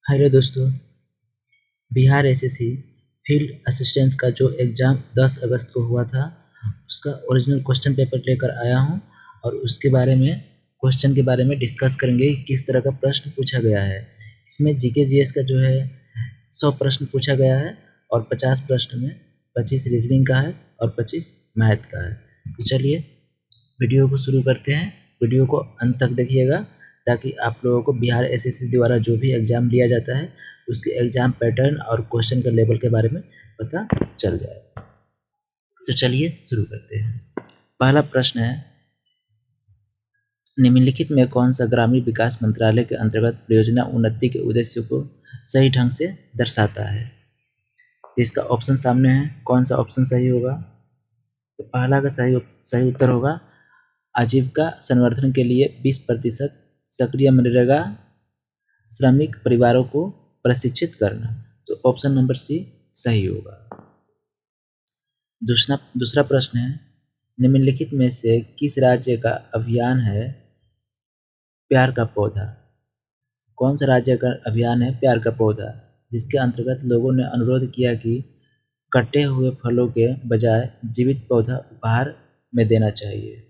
Hello दोस्तों, Bihar SSC field assistant का जो एग्ज़ाम 10 अगस्त को हुआ था, उसका ओरिजिनल क्वेश्चन पेपर लेकर आया हूं और उसके बारे में क्वेश्चन के बारे में डिस्कस करेंगे कि किस तरह का प्रश्न पूछा गया है। इसमें जीके जीएस का जो है 100 प्रश्न पूछा गया है और 50 प्रश्न में 25 रीजनिंग का है और 25 मैथ का है। तो चलिए वीडियो को शुरू करते हैं। वीडियो को अंत तक देखिएगा ताकि आप लोगों को बिहार एसएससी द्वारा जो भी एग्ज़ाम लिया जाता है उसके एग्ज़ाम पैटर्न और क्वेश्चन का लेवल के बारे में पता चल जाए। तो चलिए शुरू करते हैं। पहला प्रश्न है, निम्नलिखित में कौन सा ग्रामीण विकास मंत्रालय के अंतर्गत परियोजना उन्नति के उद्देश्य को सही ढंग से दर्शाता है। तो इसका ऑप्शन सामने है, कौन सा ऑप्शन सही होगा। तो पहला का सही उत्तर होगा आजीविका संवर्धन के लिए 20% सक्रिय मनरेगा श्रमिक परिवारों को प्रशिक्षित करना। तो ऑप्शन नंबर सी सही होगा। दूसरा प्रश्न है, निम्नलिखित में से किस राज्य का अभियान है प्यार का पौधा। कौन सा राज्य का अभियान है प्यार का पौधा, जिसके अंतर्गत लोगों ने अनुरोध किया कि कटे हुए फलों के बजाय जीवित पौधा उपहार में देना चाहिए।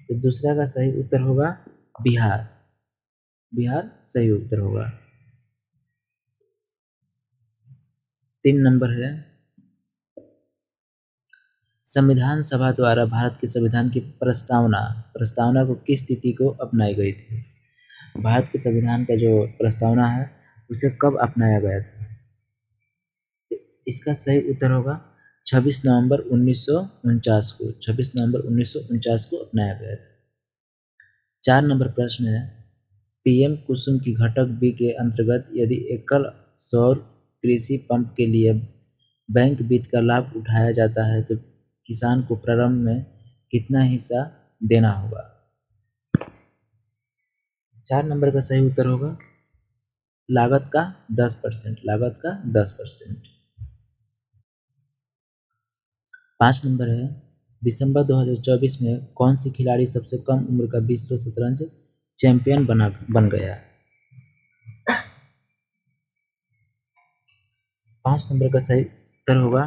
तो दूसरा का सही उत्तर होगा बिहार। बिहार सही उत्तर होगा। 3 नंबर है, संविधान सभा द्वारा भारत के संविधान की प्रस्तावना को किस तिथि को अपनाई गई थी। भारत के संविधान का जो प्रस्तावना है उसे कब अपनाया गया था। इसका सही उत्तर होगा 26 नवंबर 1949 को। 26 नवंबर 1949 को अपनाया गया था। 4 नंबर प्रश्न है, पीएम कुसुम की घटक बी के अंतर्गत यदि एकल सौर कृषि पंप के लिए बैंक वित्त का लाभ उठाया जाता है तो किसान को प्रारंभ में कितना हिस्सा देना होगा। 4 नंबर का सही उत्तर होगा लागत का 10%। लागत का 10%। 5 नंबर है, दिसंबर 2024 में कौन सी खिलाड़ी सबसे कम उम्र का विश्व शतरंज चैंपियन बन गया। 5 नंबर का सही उत्तर होगा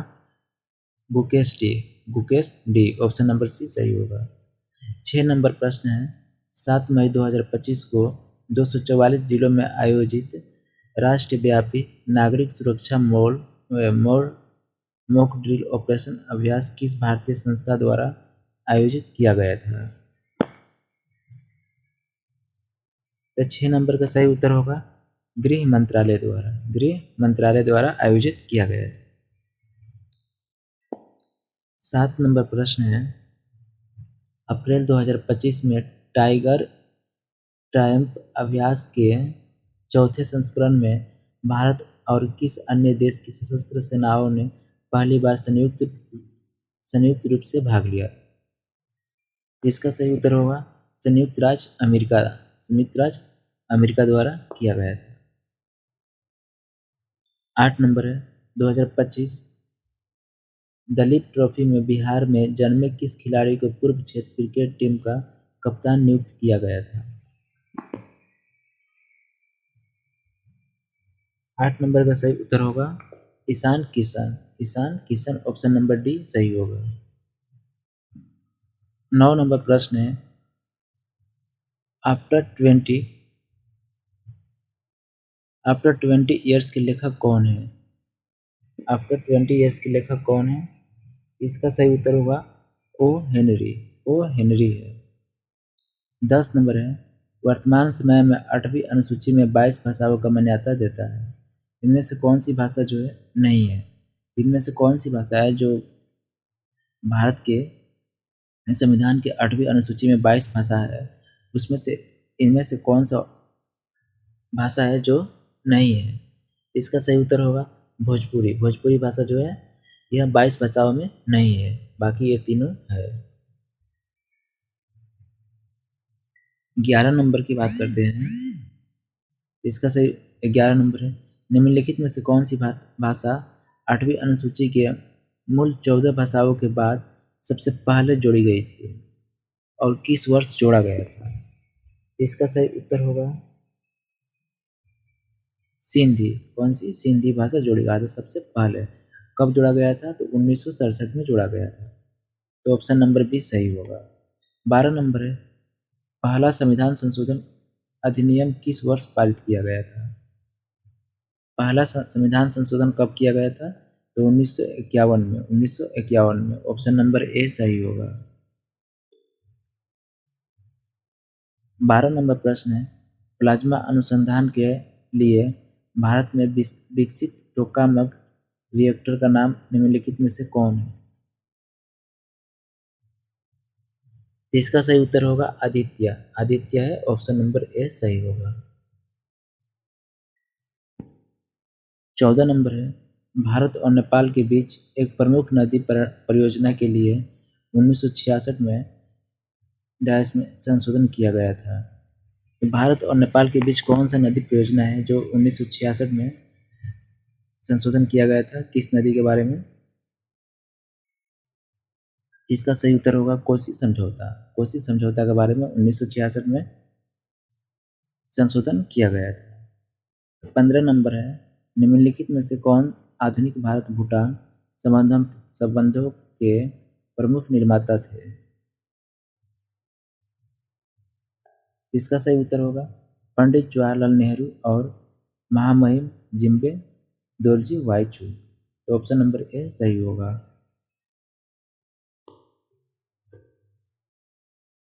Gukesh D. Option number C सही होगा। 6 नंबर प्रश्न है, 7 मई 2025 को 244 जिलों में आयोजित राष्ट्रव्यापी नागरिक सुरक्षा मॉक ड्रिल ऑपरेशन अभ्यास किस भारतीय संस्था द्वारा आयोजित किया गया था। तो 6 नंबर का सही उत्तर होगा गृह मंत्रालय द्वारा आयोजित किया गया था। 7 नंबर प्रश्न है, अप्रैल 2025 में टाइगर ट्रायम्फ अभ्यास के चौथे संस्करण में भारत और किस अन्य देश की सशस्त्र सेनाओं ने पहली बार संयुक्त रूप से भाग लिया। इसका सही उत्तर होगा संयुक्त राज्य अमेरिका द्वारा किया गया था। 8 नंबर है, 2025 दलीप ट्रॉफी में बिहार में जन्मे किस खिलाड़ी को पूर्व क्षेत्र क्रिकेट टीम का कप्तान नियुक्त किया गया था। 8 नंबर का सही उत्तर होगा Ishan Kishan. Option number D सही होगा। 9 नंबर प्रश्न है, आफ्टर 20 ईयर्स के लेखक कौन है। आफ्टर 20 ईयर्स के लेखक कौन है। इसका सही उत्तर होगा ओ हेनरी है। 10 नंबर है, वर्तमान समय में 8वीं अनुसूची में 22 भाषाओं का मान्यता देता है। इनमें से कौन सी भाषा जो है नहीं है। इनमें से कौन सी भाषा है जो भारत के संविधान के 8वीं अनुसूची में 22 भाषा है, उसमें से इनमें से कौन सा भाषा है जो नहीं है। इसका सही उत्तर होगा भोजपुरी भाषा जो है यह 22 भाषाओं में नहीं है, बाकी ये तीनों है। 11 नंबर की बात करते हैं। इसका सही 11 नंबर है, निम्नलिखित में से कौन सी भाषा 8वीं अनुसूची के मूल 14 भाषाओं के बाद सबसे पहले जोड़ी गई थी और किस वर्ष जोड़ा गया था। इसका सही उत्तर होगा सिंधी, कौन सी? सिंधी भाषा जोड़ी गया था सबसे पहले। कब जोड़ा गया था? तो 1967 में जोड़ा गया था। तो ऑप्शन नंबर बी सही होगा। 12 नंबर है, पहला संविधान संशोधन अधिनियम किस वर्ष पारित किया गया था? पहला संविधान संशोधन कब किया गया था? तो 1951 में। 1951 में। ऑप्शन नंबर ए सही होगा। 12 नंबर प्रश्न है, प्लाज्मा अनुसंधान के लिए भारत में विकसित टोकामक रिएक्टर का नाम निम्नलिखित में से कौन है? इसका सही उत्तर होगा आदित्य। आदित्य है, ऑप्शन नंबर ए सही होगा। 14 नंबर है, भारत और नेपाल के बीच एक प्रमुख नदी परियोजना के लिए 1966 में डैश में संशोधन किया गया था। तो भारत और नेपाल के बीच कौन सा नदी परियोजना है जो 1966 में संशोधन किया गया था? किस नदी के बारे में? इसका सही उत्तर होगा कोसी समझौता। कोसी समझौता के बारे में 1966 में संशोधन किया गया था। 15 नंबर है, निम्नलिखित में से कौन आधुनिक भारत भूटान संबंधों के प्रमुख निर्माता थे? इसका सही उत्तर होगा पंडित जवाहरलाल नेहरू और महामहिम जिम्बे दोरजी वाइचू। तो ऑप्शन नंबर ए सही होगा।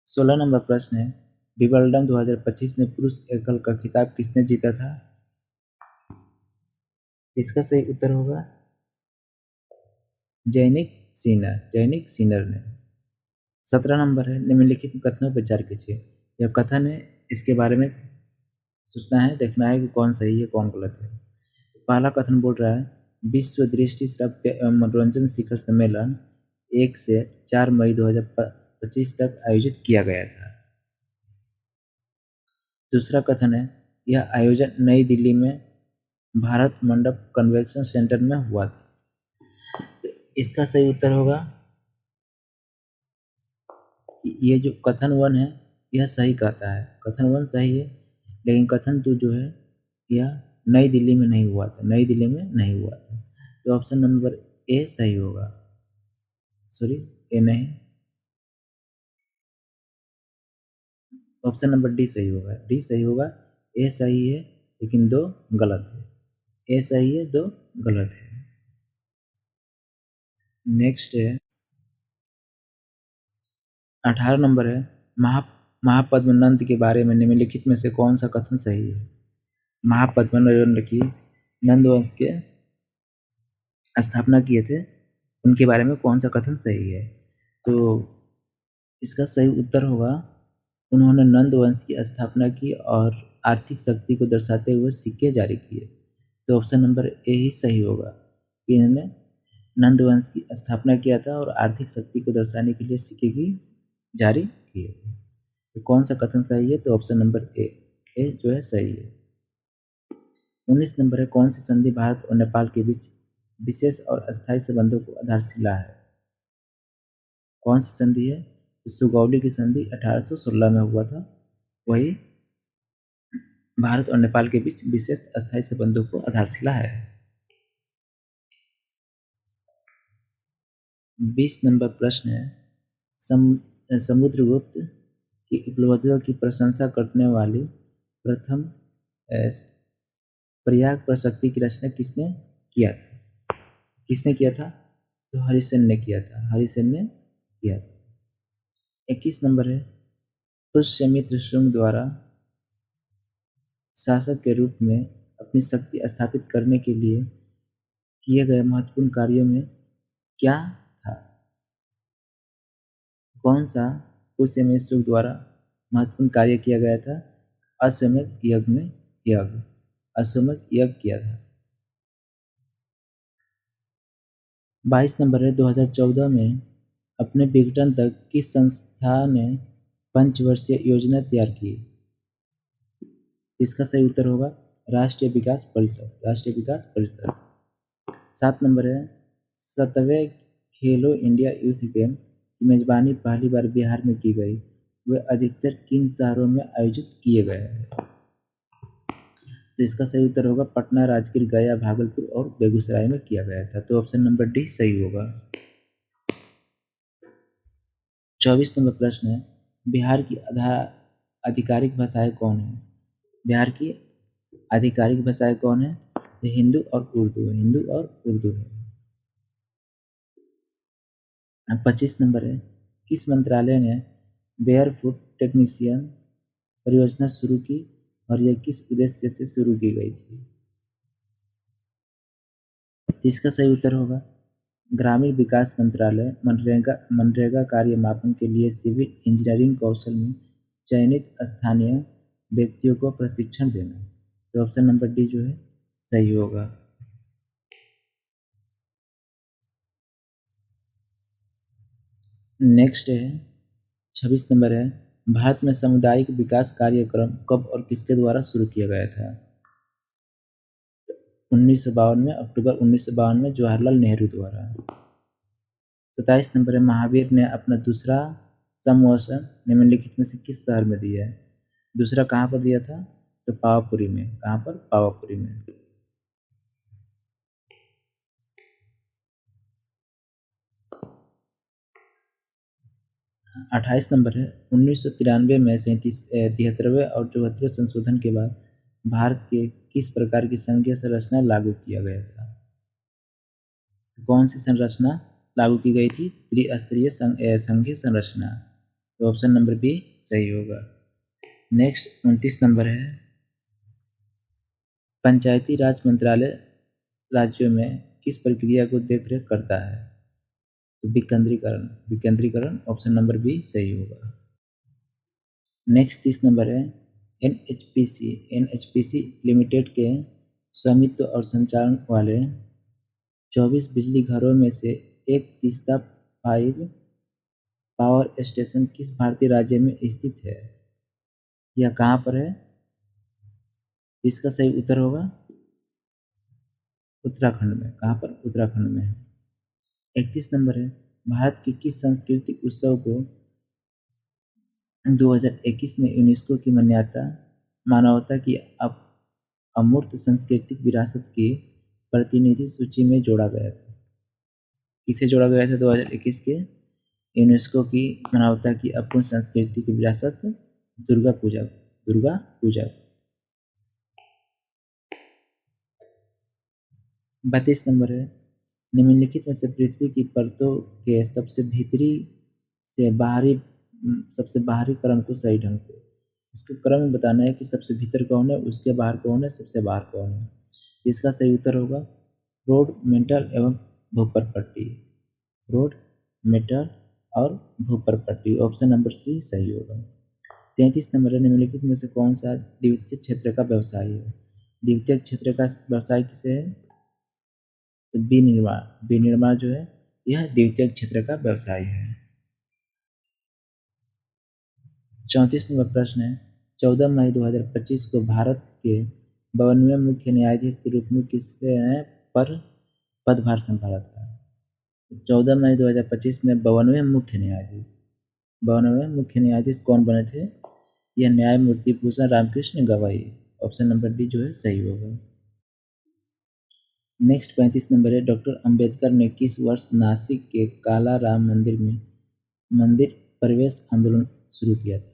16 नंबर प्रश्न है, विंबलडन 2025 में पुरुष एकल का खिताब किसने जीता था? इसका सही उत्तर होगा जैनिक सिनर। जैनिक सिनर ने। 17 नंबर है, निम्नलिखित कथनों पर विचार कीजिए। यह कथन है, इसके बारे में सोचना है, देखना है कि कौन सही है कौन गलत है। पहला कथन बोल रहा है, विश्व दृष्टि श्रव्य एवं मनोरंजन शिखर सम्मेलन 1 से 4 मई 2025 तक आयोजित किया गया था। दूसरा कथन है, यह आयोजन नई दिल्ली में भारत मंडप कन्वेंशन सेंटर में हुआ था। तो इसका सही उत्तर होगा कि ये जो कथन 1 है यह सही कहता है। कथन 1 सही है, लेकिन कथन 2 जो है यह नई दिल्ली में नहीं हुआ था। नई दिल्ली में नहीं हुआ था। तो ऑप्शन नंबर ए सही होगा। सॉरी, ए नहीं, ऑप्शन नंबर डी सही होगा। डी सही होगा। ए सही है लेकिन 2 गलत है। ए सही है, 2 गलत है। नेक्स्ट है 18 नंबर है, महापद्मनंद के बारे में निम्नलिखित में से कौन सा कथन सही है? महापद्मनंद की नंद वंश के स्थापना किए थे, उनके बारे में कौन सा कथन सही है? तो इसका सही उत्तर होगा, उन्होंने नंद वंश की स्थापना की और आर्थिक शक्ति को दर्शाते हुए सिक्के जारी किए। तो ऑप्शन नंबर ए ही सही होगा कि इन्होंने नंद वंश की स्थापना किया था और आर्थिक शक्ति को दर्शाने के लिए सिक्के की जारी किए थे। तो कौन सा कथन सही है? तो ऑप्शन नंबर ए जो है सही है। 19 नंबर है, कौन सी संधि भारत और नेपाल के बीच विशेष और अस्थायी संबंधों को आधारशिला है? कौन सी संधि है? तो सुगौली की संधि 1816 में हुआ था। वही भारत और नेपाल के बीच विशेष अस्थायी संबंधों को आधारशिला है। 20 नंबर प्रश्न है, समुद्रगुप्त की उपलब्धियों की प्रशंसा करने वाली प्रथम प्रयाग प्रशक्ति की रचना किसने किया था? किसने किया था? तो हरिसेन ने किया था। हरिसेन ने किया था। 21 नंबर है, पुष्यमित्र शुंग द्वारा शासक के रूप में अपनी शक्ति स्थापित करने के लिए किए गए महत्वपूर्ण कार्यों में क्या था? कौन सा पुष्यमित्र शुंग द्वारा महत्वपूर्ण कार्य किया गया था? अश्वमेध यज्ञ अश्वमेध यज्ञ किया था। 22 नंबर है, 2014 में अपने विघटन तक किस संस्था ने पंचवर्षीय योजना तैयार की? इसका सही उत्तर होगा राष्ट्रीय विकास परिषद। राष्ट्रीय विकास परिषद। 7 नंबर है, 7वें खेलो इंडिया यूथ गेम की मेजबानी पहली बार बिहार में की गई। वे अधिकतर किन शहरों में आयोजित किए गए हैं? तो इसका सही उत्तर होगा पटना, राजगीर, गया, भागलपुर और बेगूसराय में किया गया था। तो ऑप्शन नंबर डी सही होगा। 24 नंबर प्रश्न है, बिहार की आधिकारिक भाषाएं कौन है? बिहार की आधिकारिक भाषाएं कौन है? तो हिंदू और उर्दू, हिंदू और उर्दू है। 25 नंबर है, किस मंत्रालय ने बेयरफुट टेक्नीशियन परियोजना शुरू की और यह किस उद्देश्य से शुरू की गई थी? तो इसका सही उत्तर होगा ग्रामीण विकास मंत्रालय मनरेगा कार्य मापन के लिए सिविल इंजीनियरिंग कौशल में चयनित स्थानीय व्यक्तियों को प्रशिक्षण देना। तो ऑप्शन नंबर डी जो है सही होगा। नेक्स्ट है 26 नंबर है, भारत में सामुदायिक विकास कार्यक्रम कब और किसके द्वारा शुरू किया गया था? 1952 में, अक्टूबर 1952 में जवाहरलाल नेहरू द्वारा। 27 नंबर है, महावीर ने अपना दूसरा समवचन निम्नलिखित में से किस शहर में दिया है? दूसरा कहाँ पर दिया था? तो पावापुरी में। कहाँ पर? पावापुरी में। 28 नंबर है, 1993 में 73वें और 74वें संशोधन के बाद भारत के किस प्रकार की संघीय संरचना लागू किया गया था? कौन सी संरचना लागू की गई थी? त्रिस्तरीय संघीय संरचना। तो ऑप्शन नंबर बी सही होगा। नेक्स्ट 29 नंबर है, पंचायती राज मंत्रालय राज्यों में किस प्रक्रिया को देखरेख करता है? तो विकेंद्रीकरण। विकेंद्रीकरण, ऑप्शन नंबर बी सही होगा। नेक्स्ट 30 नंबर है, एनएचपीसी लिमिटेड के स्वामित्व और संचालन वाले 24 बिजली घरों में से एक तीस्ता 5 पावर स्टेशन किस भारतीय राज्य में स्थित है? यह कहाँ पर है? इसका सही उत्तर होगा उत्तराखंड में। कहाँ पर? उत्तराखंड में है। 31 नंबर है, भारत के किस सांस्कृतिक उत्सव को 2021 में यूनेस्को की मान्यता मानवता की अमूर्त सांस्कृतिक विरासत की प्रतिनिधि सूची में जोड़ा गया था? किसे जोड़ा गया था 2021 के यूनेस्को की मानवता की अपूर्ण सांस्कृतिक विरासत? दुर्गा पूजा। दुर्गा पूजा। 32 नंबर है, निम्नलिखित में से पृथ्वी की परतों के सबसे बाहरी क्रम को सही ढंग से इसके क्रम में बताना है कि सबसे भीतर कौन है, उसके बाहर कौन है, सबसे बाहर कौन है। इसका सही उत्तर होगा रोड, मेटल एवं भूपर पट्टी। रोड, मेटल और भूपर पट्टी। ऑप्शन नंबर सी सही होगा। 33 नंबर है, निम्नलिखित में से कौन सा द्वितीयक क्षेत्र का व्यवसाय है? द्वितीयक क्षेत्र का व्यवसाय किसे है? तो विनिर्माण। विनिर्माण जो है यह द्वितीयक क्षेत्र का व्यवसाय है। 34 नंबर प्रश्न है, 14 मई 2025 को भारत के 52वें मुख्य न्यायाधीश के रूप में किसने पदभार संभाला था? 14 मई 2025 में 52वें मुख्य न्यायाधीश कौन बने थे? यह न्यायमूर्ति भूषण रामकृष्ण गवाई। ऑप्शन नंबर डी जो है सही होगा। नेक्स्ट 35 नंबर है, डॉक्टर अंबेडकर ने किस वर्ष नासिक के काला राम मंदिर में मंदिर प्रवेश आंदोलन शुरू किया था?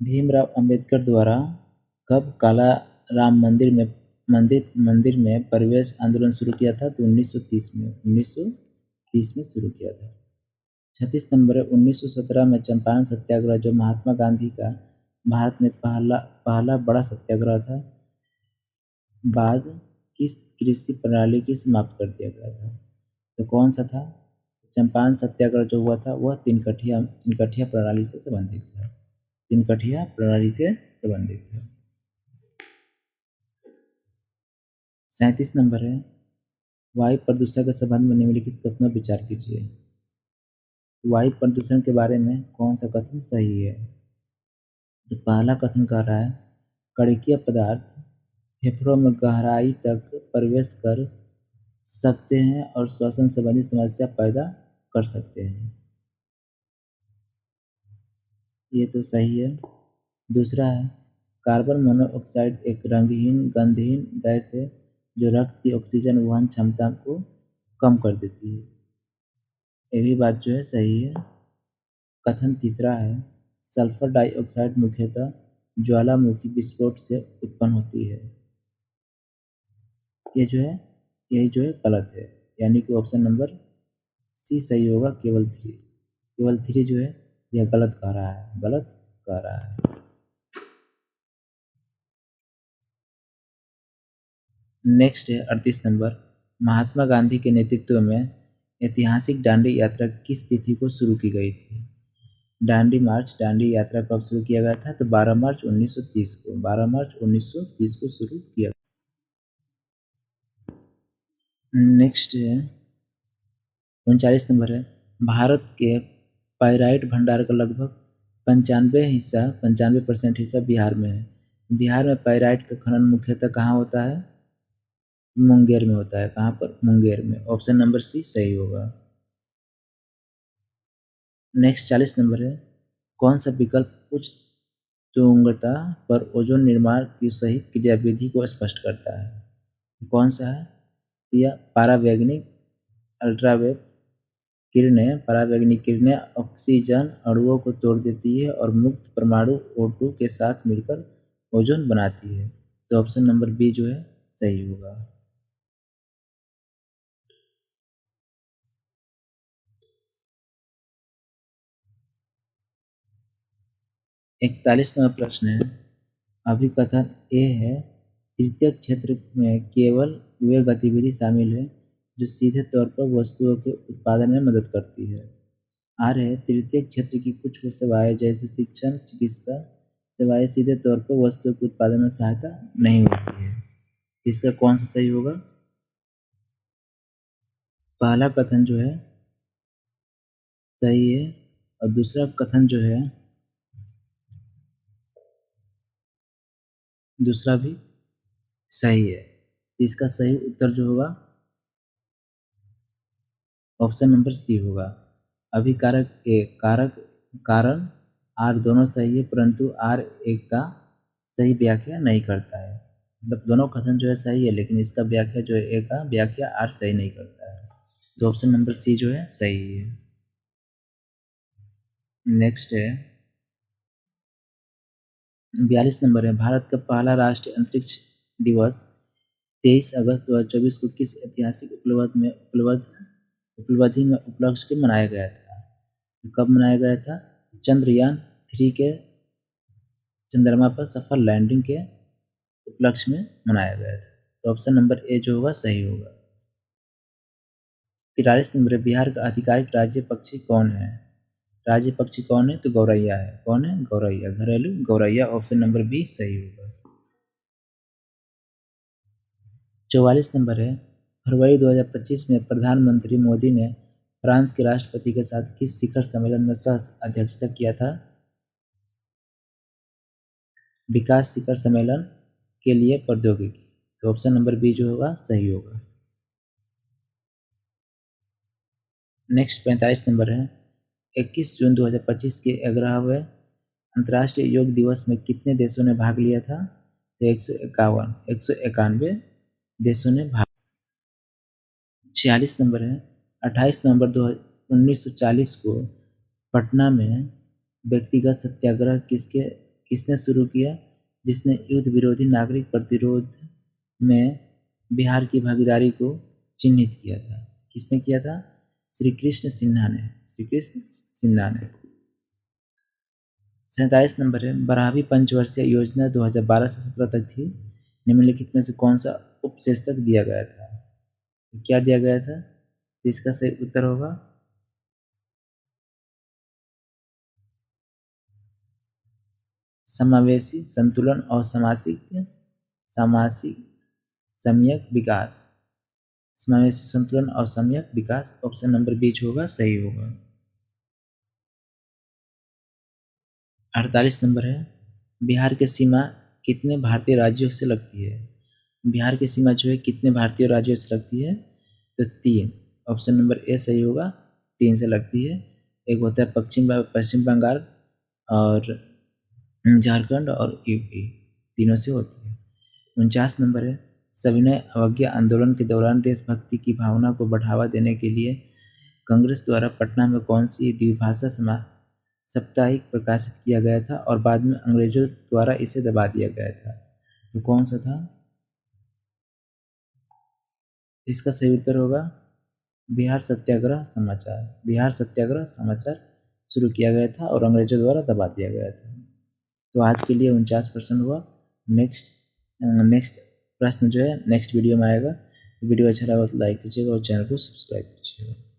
भीमराव अंबेडकर द्वारा कब काला राम मंदिर में प्रवेश आंदोलन शुरू किया था? तो 1930 में। 1930 में शुरू किया था। 36 नंबर है, 1917 में चंपारण सत्याग्रह जो महात्मा गांधी का भारत में पहला बड़ा सत्याग्रह था, बाद किस कृषि प्रणाली की समाप्त कर दिया गया था? तो कौन सा था? चंपारण सत्याग्रह जो हुआ था वह तिनकठिया प्रणाली से संबंधित था। तिनकठिया प्रणाली से संबंधित था। 37 नंबर है, वायु प्रदूषण के संबंध में निम्नलिखित कथनों पर विचार कीजिए। वायु प्रदूषण के बारे में कौन सा कथन सही है? तो पहला कथन कह रहा है कणिकीय पदार्थ फेफड़ों में गहराई तक प्रवेश कर सकते हैं और श्वसन संबंधी समस्या पैदा कर सकते हैं। ये तो सही है। दूसरा है कार्बन मोनोऑक्साइड एक रंगहीन गंधहीन गैस है जो रक्त की ऑक्सीजन वहन क्षमता को कम कर देती है। ये भी बात जो है सही है। कथन तीसरा है, सल्फर डाइऑक्साइड मुख्यतः ज्वालामुखी विस्फोट से उत्पन्न होती है। यही जो है गलत है, यानी कि ऑप्शन नंबर सी सही होगा, केवल 3। केवल 3 जो है यह गलत कह रहा है, गलत कह रहा है। नेक्स्ट है 38 नंबर, महात्मा गांधी के नेतृत्व में ऐतिहासिक दांडी यात्रा किस तिथि को शुरू की गई थी? दांडी यात्रा कब शुरू किया गया था? तो 12 मार्च 1930 को, 12 मार्च 1930 को शुरू किया। नेक्स्ट है 39 नंबर है, भारत के पाइराइट भंडार का लगभग 95% हिस्सा बिहार में है। बिहार में पाइराइट का खनन मुख्यतः कहाँ होता है? मुंगेर में होता है। कहाँ पर? मुंगेर में। ऑप्शन नंबर सी सही होगा। नेक्स्ट 40 नंबर है, कौन सा विकल्प उच्च तुंगता पर ओजोन निर्माण की सही क्रियाविधि को स्पष्ट करता है? कौन सा है? या परावैंगनिक अल्ट्रावेव परावैंगनिक किरणें ऑक्सीजन अणुओं को तोड़ देती है और मुक्त परमाणु O2 के साथ मिलकर ओजोन बनाती है। तो ऑप्शन नंबर बी जो है सही होगा। 41वां प्रश्न है, अभिकथन ए है, तृतीय क्षेत्र में केवल वे गतिविधि शामिल है जो सीधे तौर पर वस्तुओं के उत्पादन में मदद करती है। आर है, तृतीय क्षेत्र की कुछ सेवाएं जैसे शिक्षण चिकित्सा सेवाएं सीधे तौर पर वस्तुओं के उत्पादन में सहायता नहीं होती है। इसका कौन सा सही होगा? पहला कथन जो है सही है और दूसरा कथन जो है दूसरा भी सही है। इसका सही उत्तर जो होगा ऑप्शन नंबर सी होगा। अभिकारक ए कारक कारण आर दोनों सही है, परंतु आर एक का सही व्याख्या नहीं करता है। मतलब दोनों कथन जो है सही है, लेकिन इसका व्याख्या जो है ए का व्याख्या आर सही नहीं करता है। तो ऑप्शन नंबर सी जो है सही है। नेक्स्ट है 42 नंबर है, भारत का पहला राष्ट्रीय अंतरिक्ष दिवस 23 अगस्त 2024 को किस ऐतिहासिक उपलब्धि में उपलक्ष्य के मनाया गया था? कब मनाया गया था? चंद्रयान 3 के चंद्रमा पर सफल लैंडिंग के उपलक्ष्य में मनाया गया था। तो ऑप्शन नंबर ए जो होगा सही होगा। 43 नंबर, बिहार का आधिकारिक राज्य पक्षी कौन है? राज्य पक्षी कौन है? तो गौरैया है। कौन है? गौरैया, घरेलू गौरैया। ऑप्शन नंबर बी सही होगा। 44 नंबर है, फरवरी 2025 में प्रधानमंत्री मोदी ने फ्रांस के राष्ट्रपति के साथ किस शिखर सम्मेलन में सह अध्यक्षता किया था? विकास शिखर सम्मेलन के लिए प्रौद्योगिकी। तो ऑप्शन नंबर बी जो होगा सही होगा। नेक्स्ट 45 नंबर है, 21 जून 2025 के 11वें अंतर्राष्ट्रीय योग दिवस में कितने देशों ने भाग लिया था? तो 191 देशों ने भाग। 46 नंबर है, 28 नवंबर 1940 को पटना में व्यक्तिगत सत्याग्रह किसने शुरू किया, जिसने युद्ध विरोधी नागरिक प्रतिरोध में बिहार की भागीदारी को चिन्हित किया था? किसने किया था? श्री कृष्ण सिन्हा ने। 47 नंबर है, 12वीं पंचवर्षीय योजना 2012 से 17 तक थी। निम्नलिखित में से कौन सा उपशीर्षक दिया गया था? क्या दिया गया था? तो इसका सही उत्तर होगा समावेशी संतुलन और सामासिक सम्यक विकास। समावेशी संतुलन और सम्यक विकास। ऑप्शन नंबर बी होगा सही होगा। 48 नंबर है, बिहार की सीमा कितने भारतीय राज्यों से लगती है? बिहार की सीमा जो है कितने भारतीय राज्यों से लगती है? तो 3। ऑप्शन नंबर ए सही होगा, 3 से लगती है। एक होता है पश्चिम बंगाल और झारखंड और यूपी। तीनों से होती है। 49 नंबर है, सविनय अवज्ञा आंदोलन के दौरान देशभक्ति की भावना को बढ़ावा देने के लिए कांग्रेस द्वारा पटना में कौन सी द्विभाषा साप्ताहिक प्रकाशित किया गया था और बाद में अंग्रेजों द्वारा इसे दबा दिया गया था? तो कौन सा था? इसका सही उत्तर होगा बिहार सत्याग्रह समाचार। बिहार सत्याग्रह समाचार शुरू किया गया था और अंग्रेजों द्वारा दबा दिया गया था। तो आज के लिए 49% हुआ। नेक्स्ट प्रश्न जो है नेक्स्ट वीडियो में आएगा। वीडियो अच्छा लगा तो लाइक कीजिएगा और चैनल को सब्सक्राइब कीजिएगा।